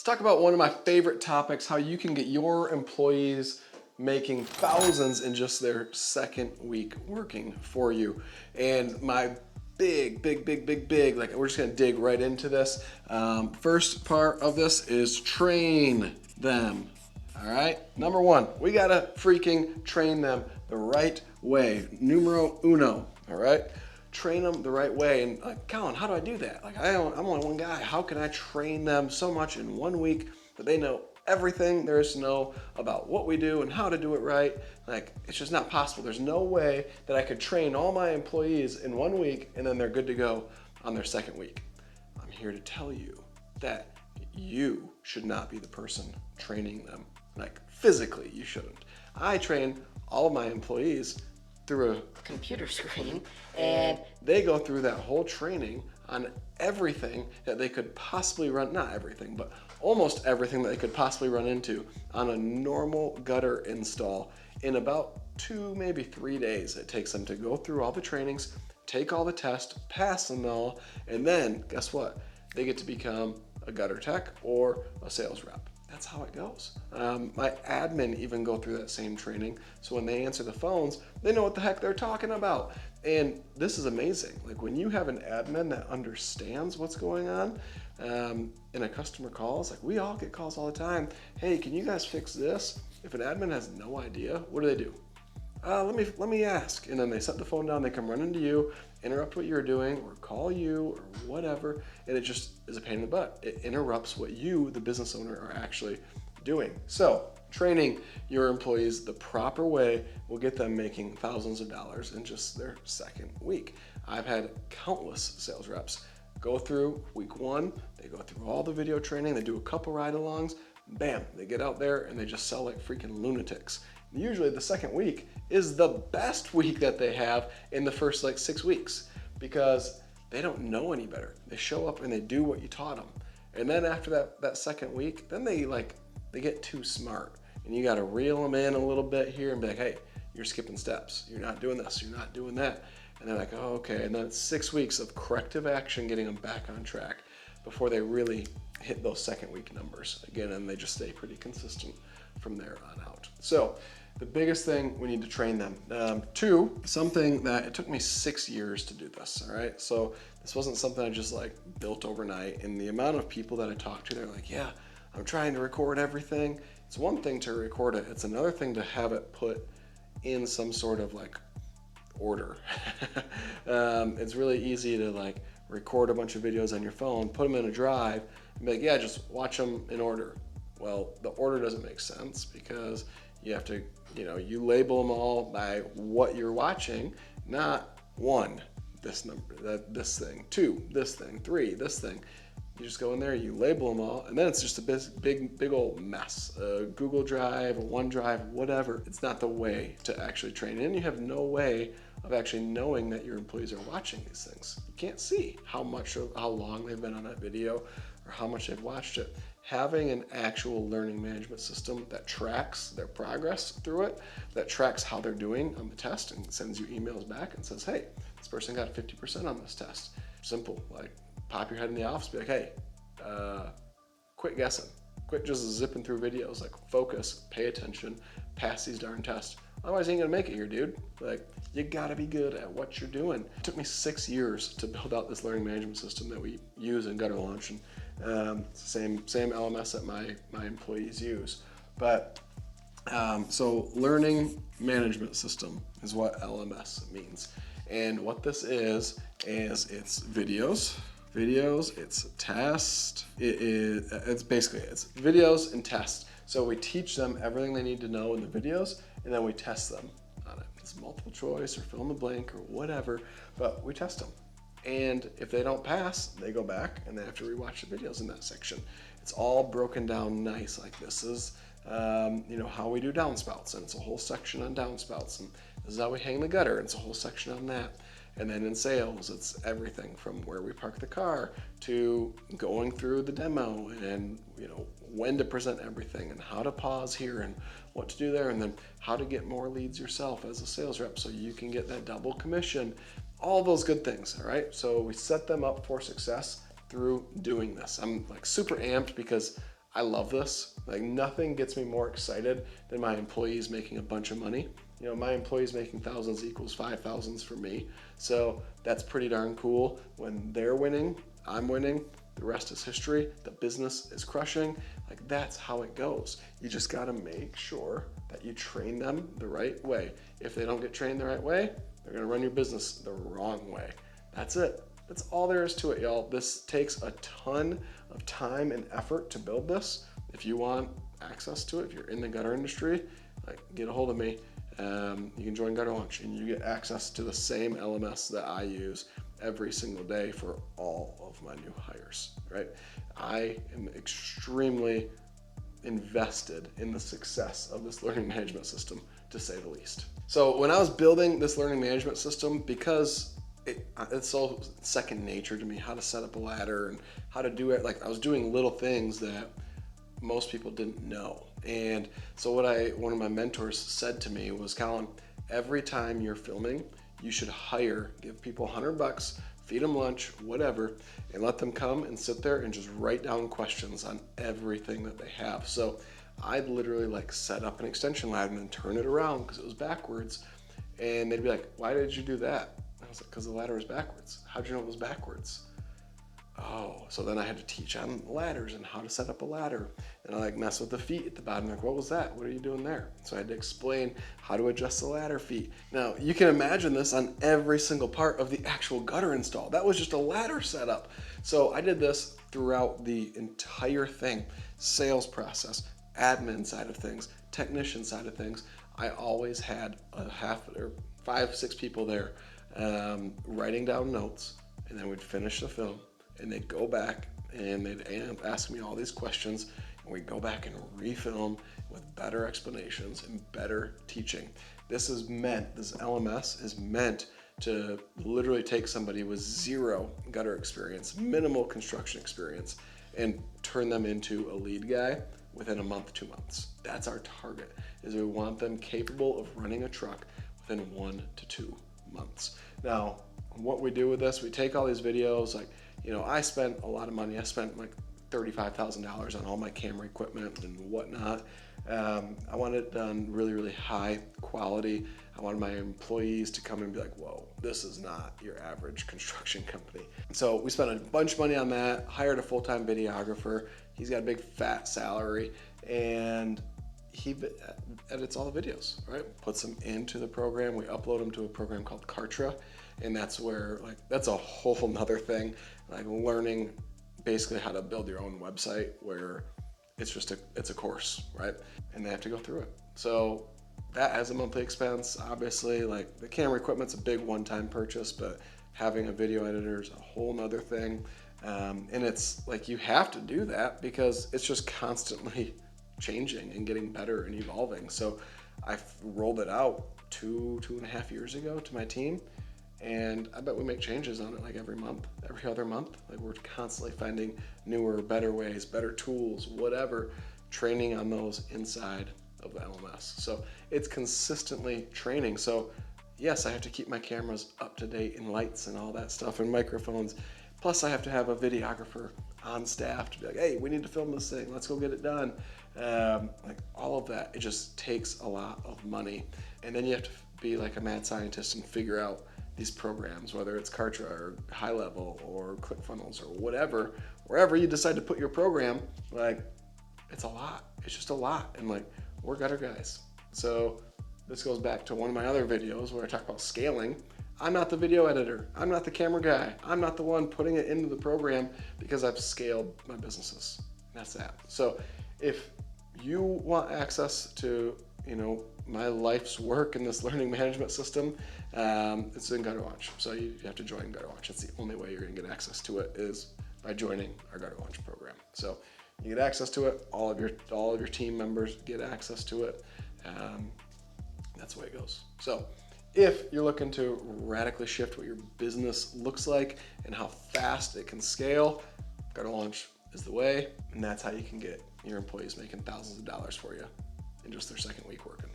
Let's talk about one of my favorite topics, how you can get your employees making thousands in just their second week working for you. And my big, like we're just gonna dig right into this. First part of this is train them. All right, number one, we gotta freaking train them the right way. Numero uno, all right? Train them the right way. And like, Colin, how do I do that? Like, I'm only one guy. How can I train them so much in 1 week that they know everything there is to know about what we do and how to do it right? Like, it's just not possible. There's no way that I could train all my employees in 1 week and then they're good to go on their second week. I'm here to tell you that you should not be the person training them. Like, physically, you shouldn't. I train all of my employees through a computer screen, and they go through that whole training on everything that they could possibly run, not everything, but almost everything that they could possibly run into on a normal gutter install in about 2, maybe 3 days. It takes them to go through all the trainings, take all the tests, pass them all, and then guess what? They get to become a gutter tech or a sales rep. That's how it goes. My admin even go through that same training. So when they answer the phones, they know what the heck they're talking about. And this is amazing. Like when you have an admin that understands what's going on, and a customer calls, like we all get calls all the time. Hey, can you guys fix this? If an admin has no idea, what do? Let me ask. And then they set the phone down, they come running to you, interrupt what you're doing, or call you, or whatever, and it just is a pain in the butt. It interrupts what you, the business owner, are actually doing. So training your employees the proper way will get them making thousands of dollars in just their second week. I've had countless sales reps go through week 1, they go through all the video training, they do a couple ride-alongs, bam, they get out there and they just sell like freaking lunatics. Usually the second week is the best week that they have in the first like 6 weeks because they don't know any better. They show up and they do what you taught them. And then after that second week, then they get too smart and you got to reel them in a little bit here and be like, hey, you're skipping steps. You're not doing this. You're not doing that. And they're like, oh, okay. And then it's 6 weeks of corrective action, getting them back on track before they really hit those second week numbers again. And they just stay pretty consistent from there on out. So the biggest thing, we need to train them. 2, something that it took me 6 years to do this, all right? So this wasn't something I just like built overnight. And the amount of people that I talked to, they're like, yeah, I'm trying to record everything. It's one thing to record it. It's another thing to have it put in some sort of like order. It's really easy to like record a bunch of videos on your phone, put them in a drive, and be like, yeah, just watch them in order. Well, the order doesn't make sense because you have to, you label them all by what you're watching, not 1, this number, this thing, 2, this thing, 3, this thing. You just go in there, you label them all, and then it's just a big old mess. Google Drive, OneDrive, whatever. It's not the way to actually train. And you have no way of actually knowing that your employees are watching these things. You can't see how long they've been on that video or how much they've watched it. Having an actual learning management system that tracks their progress through it, that tracks how they're doing on the test and sends you emails back and says, hey, this person got 50% on this test. Simple, like pop your head in the office, be like, hey, quit guessing. Quit just zipping through videos, like focus, pay attention, pass these darn tests. Otherwise you ain't gonna make it here, dude. Like, you gotta be good at what you're doing. It took me 6 years to build out this learning management system that we use in Gutter Launch, and it's the same LMS that my employees use. But so learning management system is what LMS means. And what this is it's videos, it's test, it's videos and tests. So we teach them everything they need to know in the videos, and then we test them on it. It's multiple choice or fill in the blank or whatever, but we test them. And if they don't pass, they go back and they have to rewatch the videos in that section. It's all broken down nice. Like this is, how we do downspouts, and it's a whole section on downspouts, and this is how we hang the gutter, and it's a whole section on that. And then in sales, it's everything from where we park the car to going through the demo and, when to present everything and how to pause here and what to do there, and then how to get more leads yourself as a sales rep so you can get that double commission, all those good things, all right? So we set them up for success through doing this. I'm like super amped because I love this. Like, nothing gets me more excited than my employees making a bunch of money. You know, my employees making thousands equals 5,000s for me. So that's pretty darn cool. When they're winning, I'm winning. The rest is history. The business is crushing. Like, that's how it goes. You just got to make sure that you train them the right way. If they don't get trained the right way, they're going to run your business the wrong way. That's it. That's all there is to it, y'all. This takes a ton of time and effort to build this. If you want access to it, if you're in the gutter industry, like, get a hold of me. You can join Gutter Launch and you get access to the same LMS that I use every single day for all of my new hires, right? I am extremely invested in the success of this learning management system, to say the least. So when I was building this learning management system, because it's so second nature to me, how to set up a ladder and how to do it, like, I was doing little things that most people didn't know. And so one of my mentors said to me was, Colin, every time you're filming, you should give people $100, feed them lunch, whatever, and let them come and sit there and just write down questions on everything that they have. So I'd literally like set up an extension ladder and then turn it around because it was backwards. And they'd be like, why did you do that? I was like, because the ladder was backwards. How'd you know it was backwards? Oh, so then I had to teach on ladders and how to set up a ladder. And I like mess with the feet at the bottom. Like, what was that? What are you doing there? So I had to explain how to adjust the ladder feet. Now, you can imagine this on every single part of the actual gutter install. That was just a ladder setup. So I did this throughout the entire thing. Sales process, admin side of things, technician side of things. I always had a 5, 6 people there writing down notes, and then we'd finish the film. And they'd go back and they'd ask me all these questions, and we'd go back and refilm with better explanations and better teaching. This LMS is meant to literally take somebody with zero gutter experience, minimal construction experience, and turn them into a lead guy within a month, 2 months. That's our target, is we want them capable of running a truck within 1 to 2 months. Now, what we do with this, we take all these videos, like, you know, I spent a lot of money. I spent like $35,000 on all my camera equipment and whatnot. I wanted it done really, really high quality. I wanted my employees to come and be like, whoa, this is not your average construction company. So we spent a bunch of money on that, hired a full-time videographer. He's got a big fat salary, and he edits all the videos, right? Puts them into the program. We upload them to a program called Kartra, and that's where, like, that's a whole nother thing, like learning basically how to build your own website, where it's a course, right? And they have to go through it. So that has a monthly expense. Obviously, like, the camera equipment's a big one-time purchase, but having a video editor is a whole nother thing. And it's like, you have to do that because it's just constantly changing and getting better and evolving. So I rolled it out 2.5 years ago to my team, and I bet we make changes on it like every month, every other month. Like, we're constantly finding newer, better ways, better tools, whatever, training on those inside of the LMS. So it's consistently training. So yes, I have to keep my cameras up to date and lights and all that stuff and microphones. Plus I have to have a videographer on staff to be like, hey, we need to film this thing. Let's go get it done. Like, all of that, it just takes a lot of money. And then you have to be like a mad scientist and figure out these programs, whether it's Kartra or High Level or ClickFunnels or whatever, wherever you decide to put your program. Like, it's a lot. It's just a lot. And like, we're gutter guys. So this goes back to one of my other videos where I talk about scaling. I'm not the video editor. I'm not the camera guy. I'm not the one putting it into the program, because I've scaled my businesses. And that's that. So if you want access to, you know, my life's work in this learning management system, it's in Gutter Launch. So you have to join Gutter Launch. That's the only way you're going to get access to it, is by joining our Gutter Launch program. So you get access to it. All of your team members get access to it. That's the way it goes. So if you're looking to radically shift what your business looks like and how fast it can scale, Gutter Launch is the way, and that's how you can get your employees making thousands of dollars for you in just their second week working.